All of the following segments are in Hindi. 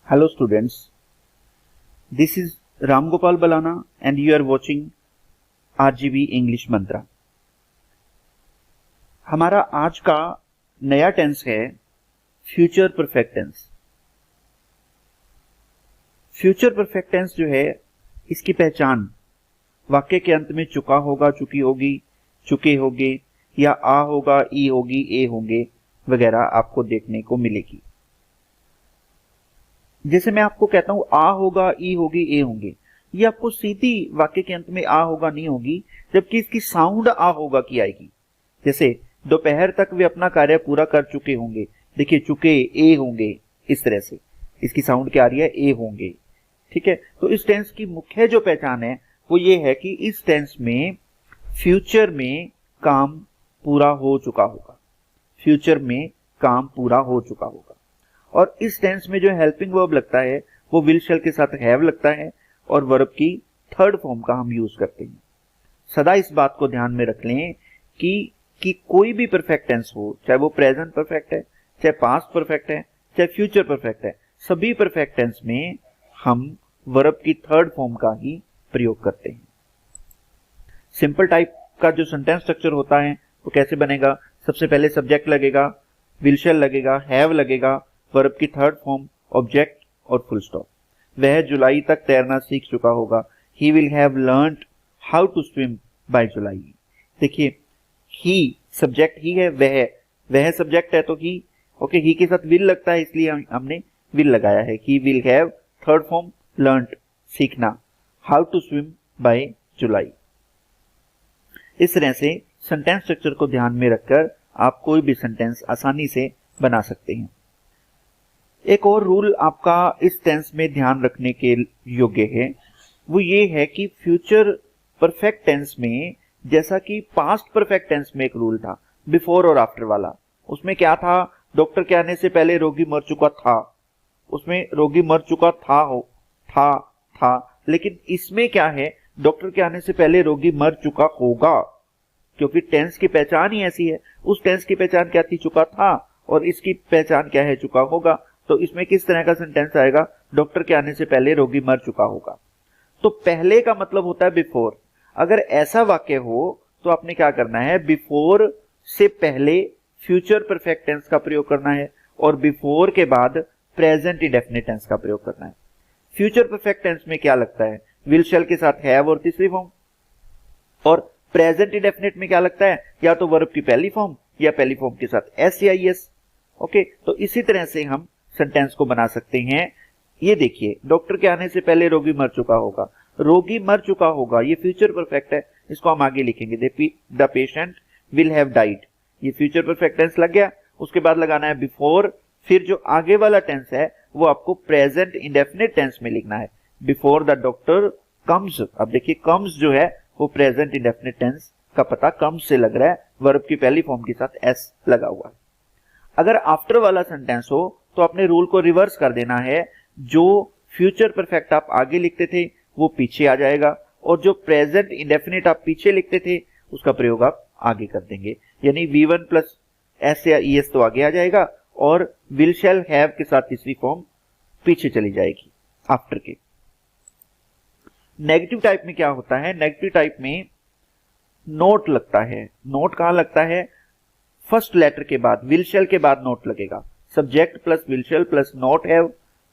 Hello students, this is Ram Gopal Balana and you are watching RGB English Mantra। हमारा आज का नया टेंस है future perfect tense. Future perfect tense जो है इसकी पहचान वाक्य के अंत में चुका होगा, चुकी होगी, चुके होंगे या आ होगा, ई होगी, ए होंगे वगैरह आपको देखने को मिलेगी। जैसे मैं आपको कहता हूं आ होगा, ई होगी, ए होंगे, ये आपको सीधी वाक्य के अंत में आ होगा नहीं होगी, जबकि इसकी साउंड आ होगा की आएगी। जैसे दोपहर तक वे अपना कार्य पूरा कर चुके होंगे, देखिए चुके ए होंगे, इस तरह से इसकी साउंड क्या आ रही है, ए होंगे। ठीक है, तो इस टेंस की मुख्य जो पहचान है वो ये है कि इस टेंस में फ्यूचर में काम पूरा हो चुका होगा, फ्यूचर में काम पूरा हो चुका होगा। और इस टेंस में जो हेल्पिंग वर्ब लगता है वो विल शैल के साथ हैव लगता है और वर्ब की थर्ड फॉर्म का हम यूज करते हैं। सदा इस बात को ध्यान में रख लें कि कोई भी परफेक्ट टेंस हो, चाहे वो प्रेजेंट परफेक्ट है, चाहे पास्ट परफेक्ट है, चाहे फ्यूचर परफेक्ट है, सभी परफेक्ट टेंस में हम वर्ब की थर्ड फॉर्म का ही प्रयोग करते हैं। सिंपल टाइप का जो सेंटेंस स्ट्रक्चर होता है वो कैसे बनेगा? सबसे पहले सब्जेक्ट लगेगा, विल शैल लगेगा, हैव लगेगा, वर्ब की थर्ड फॉर्म ऑब्जेक्ट और फुल स्टॉप। वह जुलाई तक तैरना सीख चुका होगा, he will have learned how to swim by July. देखिए ही सब्जेक्ट ही है, वह सब्जेक्ट है तो ही, ओके, ही के साथ विल लगता है इसलिए हमने विल लगाया है। ही will have third form learned सीखना, हाउ टू स्विम बाय जुलाई। इस तरह से सेंटेंस स्ट्रक्चर को ध्यान में रखकर आप कोई भी सेंटेंस आसानी से बना सकते हैं। एक और रूल आपका इस टेंस में ध्यान रखने के योग्य है, वो ये है कि फ्यूचर परफेक्ट टेंस में जैसा कि पास्ट परफेक्ट टेंस में एक रूल था बिफोर और आफ्टर वाला, उसमें क्या था? डॉक्टर के आने से पहले रोगी मर चुका था, उसमें रोगी मर चुका था। लेकिन इसमें क्या है? डॉक्टर के आने से पहले रोगी मर चुका होगा, क्योंकि टेंस की पहचान ही ऐसी है। उस टेंस की पहचान क्या थी? चुका था, और इसकी पहचान क्या है? चुका होगा। तो इसमें किस तरह का सेंटेंस आएगा? डॉक्टर के आने से पहले रोगी मर चुका होगा। तो पहले का मतलब होता है बिफोर। अगर ऐसा वाक्य हो तो आपने क्या करना है? बिफोर से पहले फ्यूचर परफेक्ट टेंस का प्रयोग करना है और बिफोर के बाद प्रेजेंट इंडेफिनिट टेंस का प्रयोग करना है। फ्यूचर परफेक्ट टेंस में क्या लगता है? विल शैल के साथ हैव और तीसरी फॉर्म, और प्रेजेंट इंडेफिनिट में क्या लगता है? या तो वर्ब की पहली फॉर्म या पहली फॉर्म के साथ एस या ईएस। ओके, तो इसी तरह से हम सेंटेंस को बना सकते हैं। ये देखिए, डॉक्टर के आने से पहले रोगी मर चुका होगा, रोगी मर चुका होगा, ये फ्यूचर परफेक्ट है, इसको हम आगे लिखेंगे the patient will have died. ये फ्यूचर परफेक्ट टेंस लग गया। उसके बाद लगाना है बिफोर, फिर जो आगे वाला टेंस है वो आपको प्रेजेंट इंडेफिनिट टेंस में लिखना है, बिफोर द डॉक्टर कम्स। अब देखिए कम्स जो है वो प्रेजेंट इंडेफिनिट टेंस का पता कम्स से लग रहा है, वर्ब की पहली फॉर्म के साथ एस लगा हुआ है। अगर आफ्टर वाला सेंटेंस हो तो अपने रूल को रिवर्स कर देना है, जो फ्यूचर परफेक्ट आप आगे लिखते थे वो पीछे आ जाएगा, और जो प्रेजेंट इंडेफिनिट आप पीछे लिखते थे उसका प्रयोग आप आगे कर देंगे। यानी V1 प्लस एस या ES तो आगे आ जाएगा और विल शैल हैव के साथ तीसरी फॉर्म पीछे चली जाएगी आफ्टर के। नेगेटिव टाइप में क्या होता है? नेगेटिव टाइप में नोट लगता है। नोट कहां लगता है? फर्स्ट लेटर के बाद, विल शैल के बाद नोट लगेगा। Subject plus will shell plus not have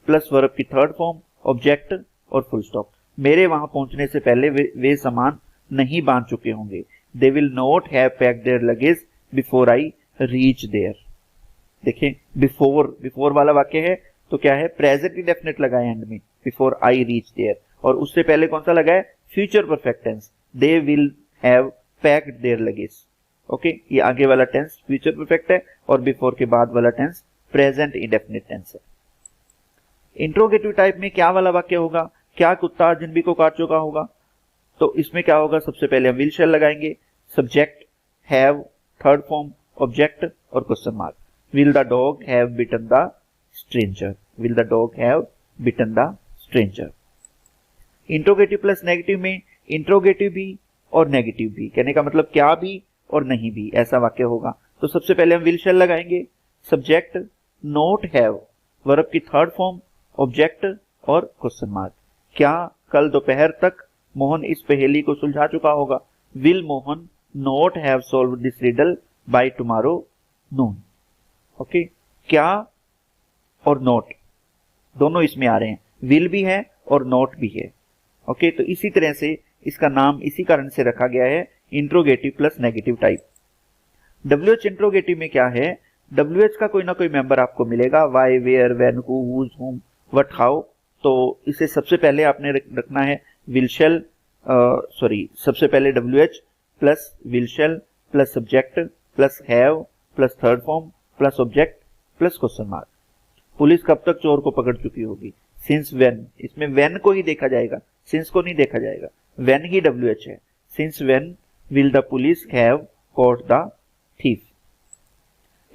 plus verb की थर्ड फॉर्म ऑब्जेक्ट और फुल स्टॉप। मेरे वहां पहुंचने से पहले वे सामान नहीं बांध चुके होंगे, they will not have packed their luggage before I reach there. देखिए बिफोर वाला वाक्य है तो क्या है? प्रेजेंट इंडेफिनिट लगा है एंड में, बिफोर आई रीच देयर, और उससे पहले कौन सा लगा है? Future perfect tense, they will have packed their luggage. Okay, ये आगे वाला टेंस फ्यूचर परफेक्ट है और बिफोर के बाद वाला टेंस प्रेजेंट इंडेफिनिट टेंस है। इंट्रोगेटिव टाइप में क्या वाला वाक्य होगा? क्या कुत्ता अर्जुन को काट चुका होगा? तो इसमें क्या होगा? सबसे पहले हम विल शैल लगाएंगे, subject, have, third form, object और question mark. Will the dog have bitten the stranger, will the dog have bitten the stranger. Interrogative plus negative में इंट्रोगेटिव भी और नेगेटिव भी, कहने का मतलब क्या भी और नहीं भी, ऐसा वाक्य होगा। तो सबसे पहले हम विल शैल लगाएंगे, सब्जेक्ट, नोट हैव, वर्ब की थर्ड फॉर्म, ऑब्जेक्ट और क्वेश्चन मार्क। क्या कल दोपहर तक मोहन इस पहेली को सुलझा चुका होगा? Will Mohan not have solve this riddle by tomorrow Noon. Okay, क्या और नॉट दोनों इसमें आ रहे हैं, विल भी है और नॉट भी है। ओके, तो इसी तरह से इसका नाम इसी कारण से रखा गया है interrogative plus negative type. WH interrogative में क्या है, WH का कोई ना कोई मेंबर आपको मिलेगा, why, where, when, who, whose, whom, what, how. तो इसे सबसे पहले आपने रखना है विल शैल, सबसे पहले WH plus will shell plus subject plus have plus third form plus object plus question mark. Police कब तक चोर को पकड़ चुकी होगी? सिंस व्हेन, इसमें व्हेन को ही देखा जाएगा, सिंस को नहीं देखा जाएगा, व्हेन ही WH है। Since when will the police have caught the thief.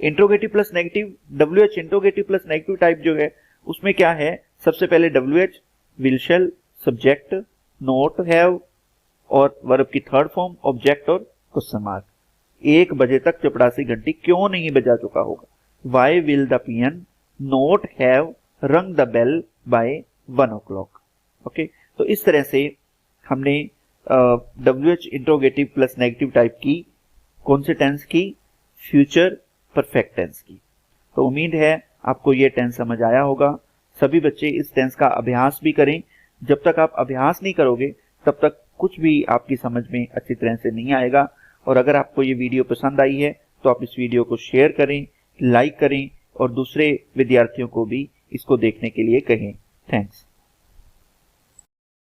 Interrogative plus negative, WH interrogative plus negative type जो है उसमें क्या है, सबसे पहले WH, will shell, subject, not, have और वर्ब की थर्ड फॉर्म, ऑब्जेक्ट और क्वेश्चन मार्क। 1 बजे तक चपड़ासी घंटी क्यों नहीं बजा चुका होगा? Why will the peon not have rung the bell by 1 o'clock। Okay, तो इस तरह से हमने WH interrogative plus negative type की, कौन से टेंस की? फ्यूचर परफेक्ट टेंस की। तो उम्मीद है आपको ये टेंस समझ आया होगा। सभी बच्चे इस टेंस का अभ्यास भी करें। जब तक आप अभ्यास नहीं करोगे तब तक कुछ भी आपकी समझ में अच्छी तरह से नहीं आएगा। और अगर आपको ये वीडियो पसंद आई है तो आप इस वीडियो को शेयर करें, लाइक करें और दूसरे विद्यार्थियों को भी इसको देखने के लिए कहें। थैंक्स।